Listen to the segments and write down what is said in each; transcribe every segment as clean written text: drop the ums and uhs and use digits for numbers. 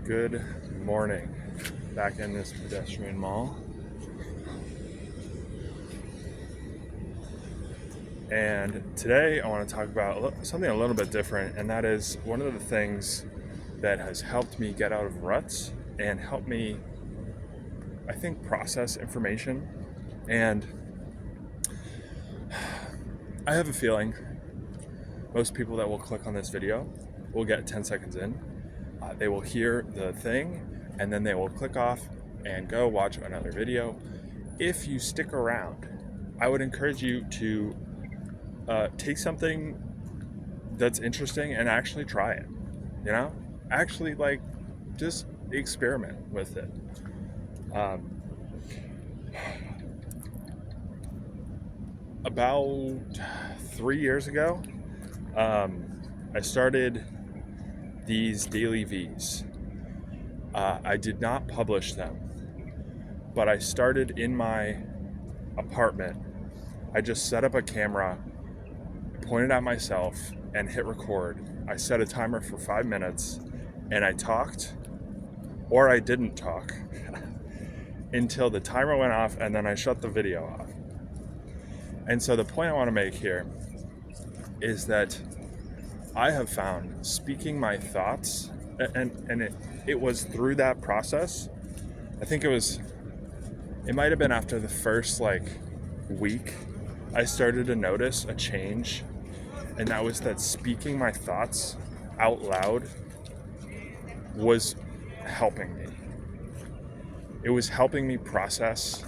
Good morning. Back in this pedestrian mall. And today I want to talk about something a little bit different, and that is one of the things that has helped me get out of ruts and helped me, I think, process information. And I have a feeling most people that will click on this video will get 10 seconds in. They will hear the thing and then they will click off and go watch another video. If you stick around, I would encourage you to take something that's interesting and actually try it. Actually, just experiment with it. About 3 years ago, I started these daily V's. I did not publish them, but I started in my apartment. I just set up a camera, pointed at myself, and hit record. I set a timer for 5 minutes, and I talked, or I didn't talk, until the timer went off, and then I shut the video off. And so the point I want to make here is that I have found speaking my thoughts, and it was through that process. I think it might have been after the first week, I started to notice a change, and that was that speaking my thoughts out loud was helping me. It was helping me process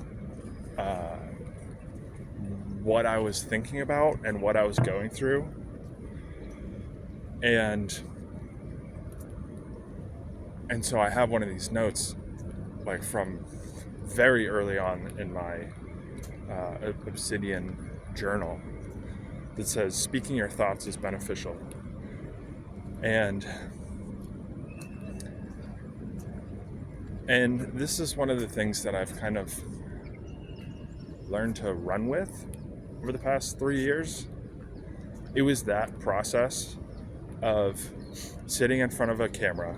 what I was thinking about and what I was going through. And so I have one of these notes from very early on in my Obsidian journal that says speaking your thoughts is beneficial. And this is one of the things that I've kind of learned to run with over the past 3 years. It was that process of sitting in front of a camera,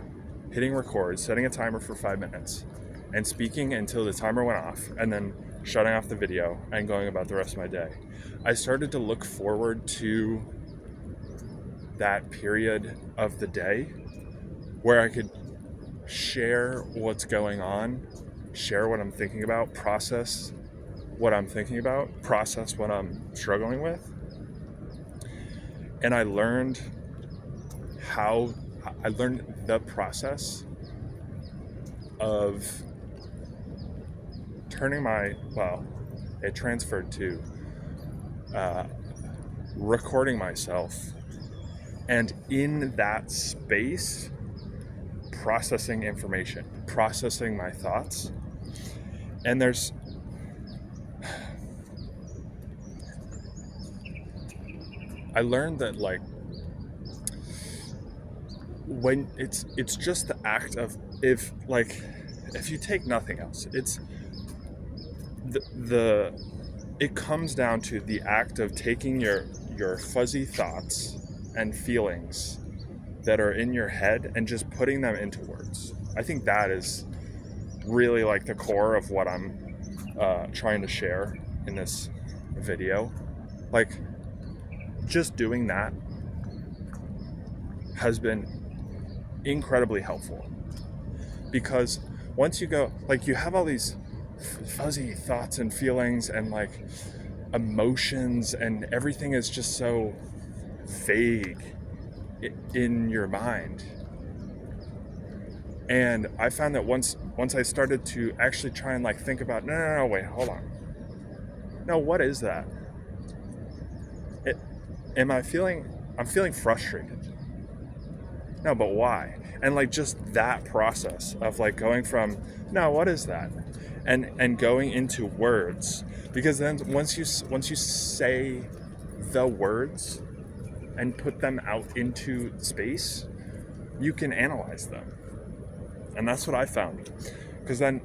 hitting record, setting a timer for 5 minutes, and speaking until the timer went off, and then shutting off the video and going about the rest of my day. I started to look forward to that period of the day where I could share what's going on, share what I'm thinking about, process what I'm thinking about, process what I'm struggling with. And I learned the process of turning it transferred to recording myself, and in that space processing information, processing my thoughts. And I learned that when it's just the act of, if you take nothing else, it's it comes down to the act of taking your fuzzy thoughts and feelings that are in your head and just putting them into words. I think that is really the core of what I'm trying to share in this video. Just doing that has been incredibly helpful, because once you go, you have all these fuzzy thoughts and feelings and emotions, and everything is just so vague in your mind. And I found that once I started to actually try and think about, no, wait, hold on. No, what is that? I'm feeling frustrated. No, but why? And just that process of going from, no, what is that? And going into words, because then once you say the words and put them out into space, you can analyze them. And that's what I found. Because then,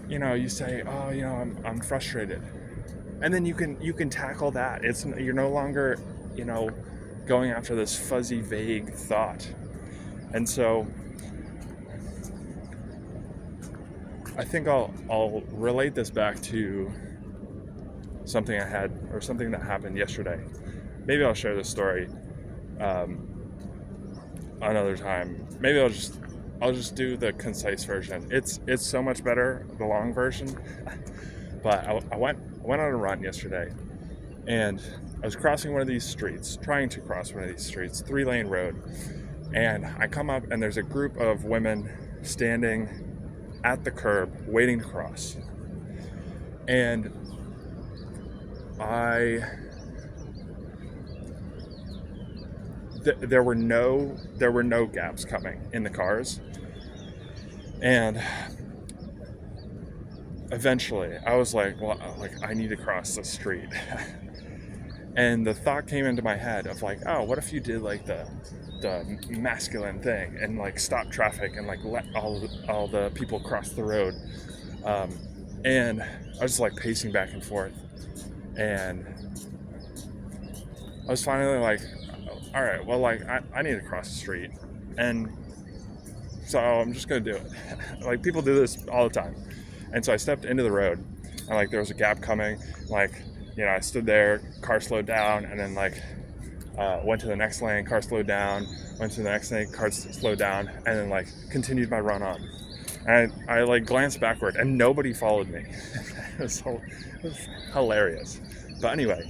you say, oh, I'm frustrated. And then you can tackle that. You're no longer, going after this fuzzy, vague thought. And so I think I'll relate this back to something I had, or something that happened yesterday. Maybe I'll share this story another time. Maybe I'll just do the concise version. It's so much better, the long version. But I went on a run yesterday, and I was crossing one of these streets, trying to cross one of these streets, 3-lane road. And I come up, and there's a group of women standing at the curb waiting to cross. And there were no gaps coming in the cars. And eventually I was like, well, I need to cross the street. And the thought came into my head of like, oh, what if you did like the masculine thing and like stop traffic and like let all the people cross the road. And I was like pacing back and forth, and I was finally like, all right, well, like I need to cross the street, and so I'm just gonna do it. Like, people do this all the time. And so I stepped into the road, and like there was a gap coming, like, you know, I stood there, car slowed down, and then like went to the next lane, car slowed down, went to the next lane, car slowed down, and then like continued my run on. And I like glanced backward, and nobody followed me. It was hilarious. But anyway,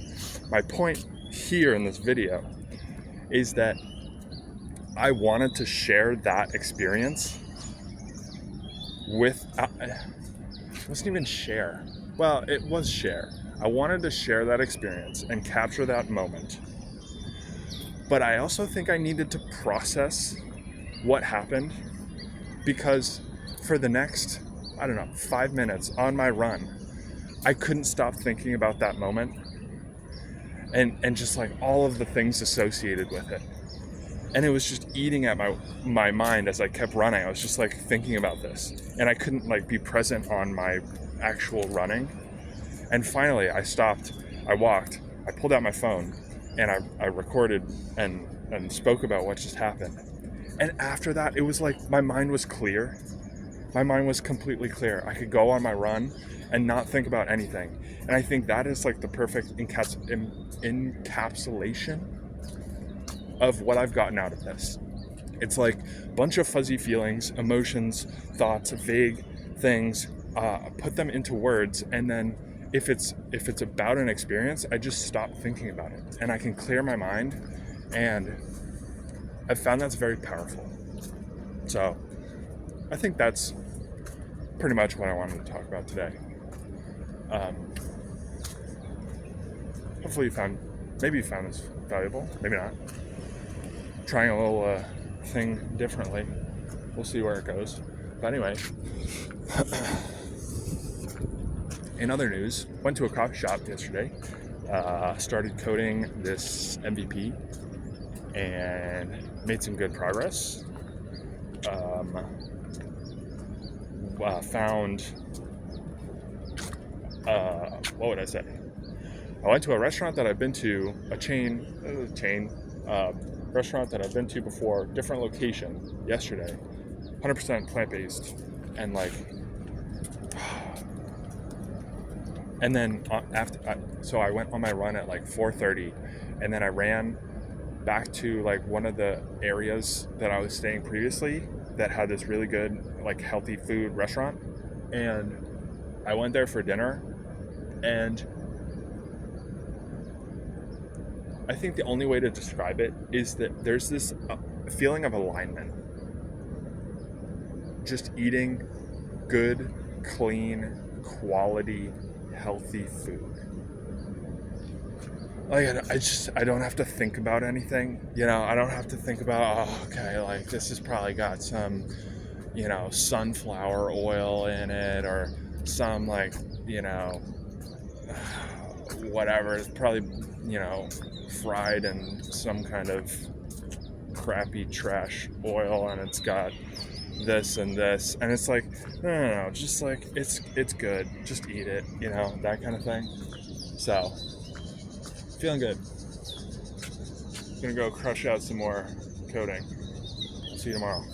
my point here in this video is that I wanted to share that experience with, it wasn't even share. Well, it was share. I wanted to share that experience and capture that moment. But I also think I needed to process what happened, because for the next, 5 minutes on my run, I couldn't stop thinking about that moment and just like all of the things associated with it. And it was just eating at my mind as I kept running. I was just like thinking about this, and I couldn't like be present on my actual running. And finally I stopped, I walked, I pulled out my phone, and I recorded and spoke about what just happened. And after that, it was like my mind was clear. My mind was completely clear. I could go on my run and not think about anything. And I think that is like the perfect encapsulation of what I've gotten out of this. It's like a bunch of fuzzy feelings, emotions, thoughts, vague things, put them into words, and then if it's about an experience, I just stop thinking about it, and I can clear my mind. And I've found that's very powerful. So I think that's pretty much what I wanted to talk about today. Hopefully maybe you found this valuable, maybe not. Trying a little thing differently. We'll see where it goes. But anyway, in other news, went to a coffee shop yesterday, started coding this MVP, and made some good progress. Found, what would I say? I went to a restaurant that I've been to, a chain restaurant that I've been to before, different location, yesterday, 100% plant-based, and like, and then so I went on my run at like 4:30, and then I ran back to like one of the areas that I was staying previously that had this really good like healthy food restaurant, and I went there for dinner. And I think the only way to describe it is that there's this feeling of alignment. Just eating good, clean, quality, healthy food. Like, I don't have to think about anything, you know. I don't have to think about, oh, okay, like this has probably got some, you know, sunflower oil in it, or some like, you know, whatever. It's probably, you know, fried in some kind of crappy trash oil, and it's got this and this, and it's like, no, just like it's good, just eat it, you know, that kind of thing. So feeling good. Gonna go crush out some more coding. See you tomorrow.